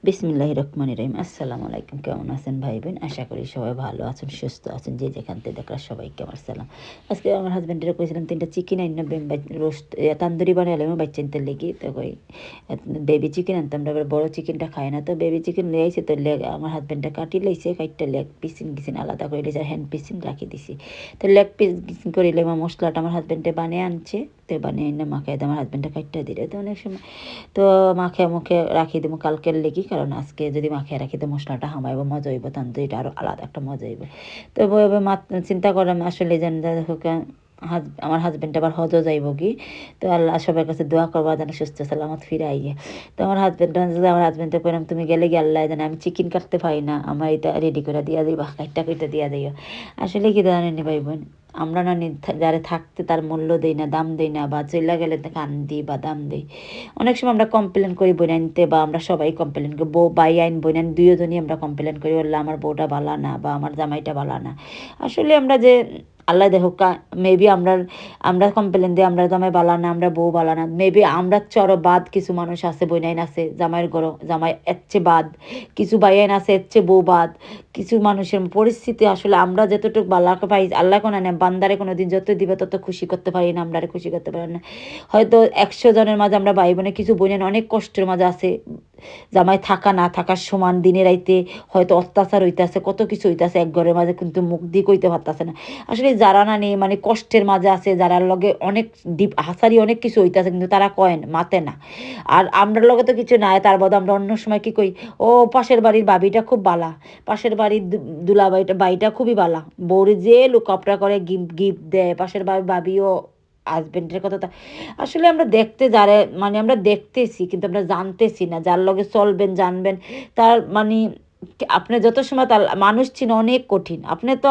বিসমিল্লাহির রহমানির রহিম। আসসালামু আলাইকুম। কেমন আছেন ভাই বোন? আশা করি সবাই ভালো আছেন, সুস্থ আছেন। যে যেখান থেকে দেখলাম সবাইকে আমার সালাম। আজকে আমার হাজব্যান্ডের কইছিলাম 3টা চিকেন আইনা রোস্ট তান্দুরি বানাইলাম বাচ্চা নিতে লেগে। তো কই বেবি চিকেন আনতাম, আমরা বড় চিকেনটা খাই না। তো বেবি চিকেন নিয়ে আইছে, তো লেগ আমার হাজব্যান্ডটা কাটি লাইছে, কাইটটা লেগ পিসিন গিসিন আলাদা করে দিয়েছে, হ্যান্ড পিসিন রাখি দিছি। তো লেগ পিস গিসিন করে আমার মশলাটা আমার হাজব্যান্ডে বানিয়ে আনছে। তো বানিয়ে আইনা মাখাই আমার হাজব্যান্ডটা কাইটটা দিলে। তো অনেক সময় তো মাখে মুখে রাখি দেবো কালকের লেগি, কারণ আজকে যদি মাখে রাখি তো মশলাটা হামাইব, মজা হইব, তান্দুরিটা আরও আলাদা একটা মজা হইব। তো চিন্তা করলাম আসলে যেন আমার হাজব্যান্ড আবার হজও যাইব কি। তো আল্লাহ সবার কাছে দোয়া করবা যেন সুস্থ সালামত ফিরে আইয়ে। তো আমার হাজব্যান্ডে কইলাম তুমি গেলে কি আল্লাহ জানে আমি চিকেন কাটতে পারি না, আমার এটা রেডি করে দিয়া দিই বা কাইটটা কইটা দিয়া দিও। আসলে কি জানেনি ভাই বোন, আমরা না যারা থাকতে তার মূল্য দেই না, দাম দেই না, বা চইলা গেলে কান্দি বা দাম দিই। অনেক সময় আমরা কমপ্লেন করি বইনাইনতে, বা আমরা সবাই কমপ্লেন করি, বউ বাই আইন বইনাইন দুইজনই আমরা কমপ্লেন করি, বললাম আমার বউটা বালা না বা আমার জামাইটা বালা না। আসলে আমরা যে আল্লাহ দেখো মেবি আমরা আমরা কমপ্লেন দিই আমরা জামাই বালা না, আমরা বউ বালা না। মেবি আমরা চরো বাদ কিছু মানুষ আছে, বইনাইন আছে জামাইয়ের গরো জামাই এচ্ছে বাদ, কিছু বাইয়াইন আছে এচ্ছে বউ বাদ। কিছু মানুষের পরিস্থিতি আসলে আমরা যতটুকু বাল্লাকে পাই আল্লাহ কোনো না বান্দারে কোনো দিন যত দিবে তত খুশি করতে পারি না, আমরা খুশি করতে পারি না। হয়তো 100 জনের মাঝে আমরা ভাই বোনে কিছু বোনের অনেক কষ্টের মাঝে আছে, জামাই থাকা না থাকার সমান, দিনে রাইতে হয়তো অত্যাচার হইতেছে, কত কিছু হইতেছে এক ঘরের মাঝে, কিন্তু মুখ দিয়ে কইতে পারতেছে না। আসলে যারা না নেই মানে কষ্টের মাঝে আছে, যারা লগে অনেক ডিপ হাসারি অনেক কিছু হইতেছে, কিন্তু তারা কয়েন মাতে না। আর আমরা লগে তো কিছু নাই, তার বদলে আমরা অন্য সময় কি কই, ও পাশের বাড়ির বাবিটা খুব বালা, পাশের বাড়ির বাড়িটা খুবই বালা, বউরে যে লুকআপটা করে গিফট দেয়, পাশের বাড়ির বাবিও হাজবেন্ডের কথা। আসলে আমরা দেখতে যারে মানে আমরা দেখতেছি, কিন্তু আমরা জানতেছি না যার লগে চলবেন জানবেন তার মানে আপনি যত সময় তার মানুষ চিনা অনেক কঠিন। আপনি তো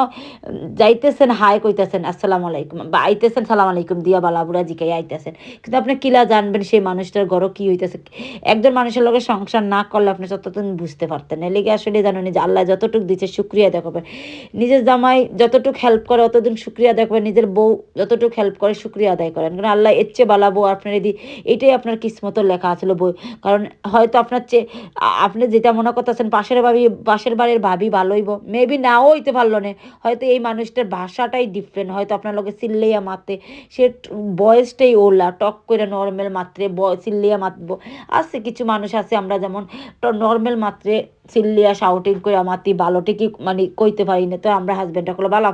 যাইতেছেন হাই কইতেছেন আসসালামু আলাইকুম, বা আইতেছেন সালাম আলাইকুম দিয়া বালাবুরা জিকাই আইতেছেন, কিন্তু আপনি কিলা জানবেন সেই মানুষটার ঘরও কি হইতেছে। একজন মানুষের লগে সংসার না করলে আপনি ততদিন বুঝতে পারতেন না। লেগে আসলে জানেন যে আল্লাহ যতটুকু দিচ্ছে শুক্রিয়া দেখাবেন, নিজের জামাই যতটুকু হেল্প করে অতদিন শুক্রিয়া দেখাবেন, নিজের বউ যতটুকু হেল্প করে শুক্রিয়া আদায় করেন, কারণ আল্লাহ এর চেয়ে বালা বউ আপনার এটাই আপনার কিসমতো লেখা আছিল বই। কারণ হয়তো আপনার চেয়ে আপনি যেটা মনে করতেছেন পাশের বাড়ির ভাবি ভালো হইব, মেবি নাও হইতে পারলো না। হয়তো এই মানুষটার ভাষাটাই ডিফারেন্ট, হয়তো আপনার লগে চিল্লাইয়া মাতে, সে বয়সটাই ওলা টক করে নর্মাল মাত্রে চিল্লিয়া মাতবো। আছে কিছু মানুষ আছে আমরা যেমন নর্মাল মাত্রে চিল্লিয়া শাউটিং করে মাতি ভালো ঠিকই মানে কইতে পারি না। তো আমরা হাজব্যান্ডটা করলো ভালো